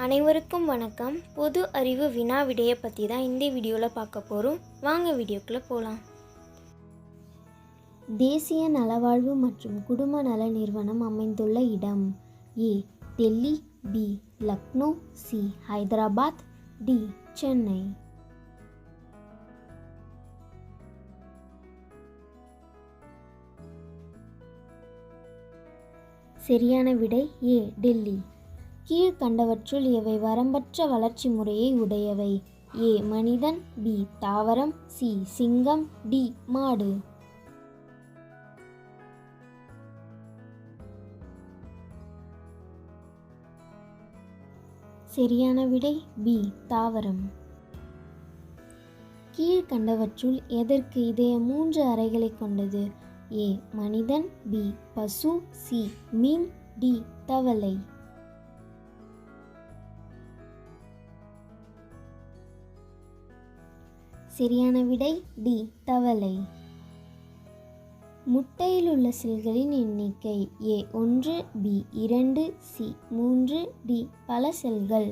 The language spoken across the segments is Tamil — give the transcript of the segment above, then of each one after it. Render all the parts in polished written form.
அனைவருக்கும் வணக்கம். பொது அறிவு வினா விடையை பற்றி தான் இந்த வீடியோவில் பார்க்க போகிறோம். வாங்க வீடியோக்குள்ளே போகலாம். தேசிய நலவாழ்வு மற்றும் குடும்ப நல நிறுவனம் அமைந்துள்ள இடம்: A Delhi, B Lucknow, C Hyderabad, D Chennai. சரியான விடை ஏ டெல்லி. கீழ்கண்டவற்றுள் எவை வரம்பற்ற வளர்ச்சி முறையை உடையவை? ஏ மனிதன், பி தாவரம், சி சிங்கம், டி மாடு. சரியான விடை பி தாவரம். கீழ்கண்டவற்றுள் எதற்கு இதயம் 3 அறைகளை கொண்டது? ஏ மனிதன், பி பசு, சி மீன், டி தவளை. சரியான விடை டி தவளை. முட்டையில் உள்ள செல்களின் எண்ணிக்கை: ஏ 1, பி 2, சி 3, டி பல செல்கள்.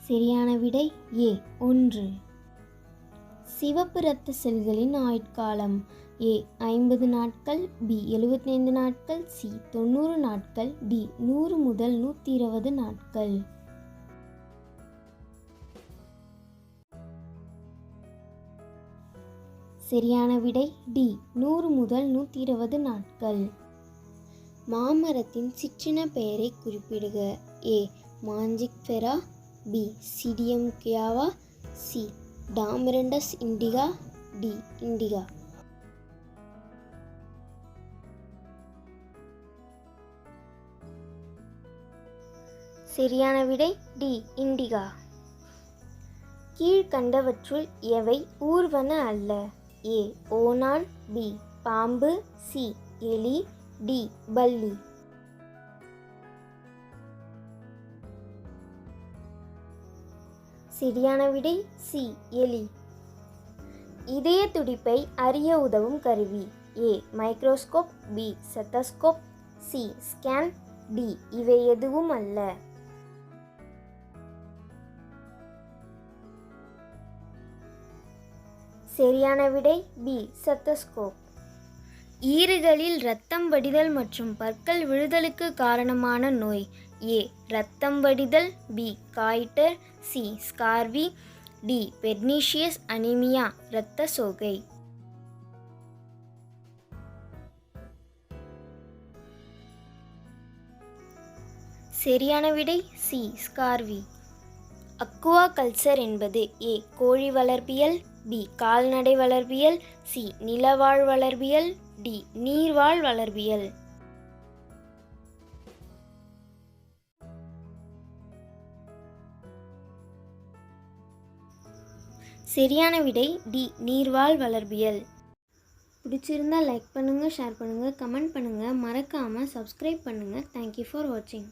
சரியான விடை ஏ 1. சிவப்பு இரத்த செல்களின் ஆயுட்காலம்: ஏ 50 நாட்கள், பி 75 நாட்கள், சி 90 நாட்கள், டி 100 முதல் 120 நாட்கள். சரியான விடை டி 100 முதல் 120 நாட்கள். மாமரத்தின் சிற்றின பெயரை குறிப்பிடுக. A mangifera, B psidium guajava, C tamarindus indica, D indica. சரியான விடை டி இண்டிகா. கீழ்கண்டவற்றுள் எவை ஊர்வன அல்ல? ஏ ஓணான், பி பாம்பு, சி எலி, டி பல்லி. சரியான விடை சி எலி. இதய துடிப்பை அறிய உதவும் கருவி: A microscope, B stethoscope, C scan, D இவை எதுவும் அல்ல. சரியான விடை பி ஸ்டெத்தஸ்கோப். ஈறுகளில் இரத்தம் வடிதல் மற்றும் பற்கள் விழுதலுக்கு காரணமான நோய்: ஏ இரத்தம் வடிதல், B goitre, C scurvy, D pernicious anaemia இரத்த சோகை. சரியான விடை சி ஸ்கார்வி. அக்குவா கல்ச்சர் என்பது: ஏ கோழி வளர்ப்பியல், பி கால்நடை வளர்ப்பியல், சி நிலவாழ் வளர்ப்பியல், டி நீர்வாழ் வளர்ப்பியல். சரியான விடை டி நீர்வாழ் வளர்ப்பியல். பிடிச்சிருந்தா லைக் பண்ணுங்கள், ஷேர் பண்ணுங்கள், கமெண்ட் பண்ணுங்கள், மறக்காமல் சப்ஸ்கிரைப் பண்ணுங்கள். தேங்க்யூ ஃபார் வாட்சிங்.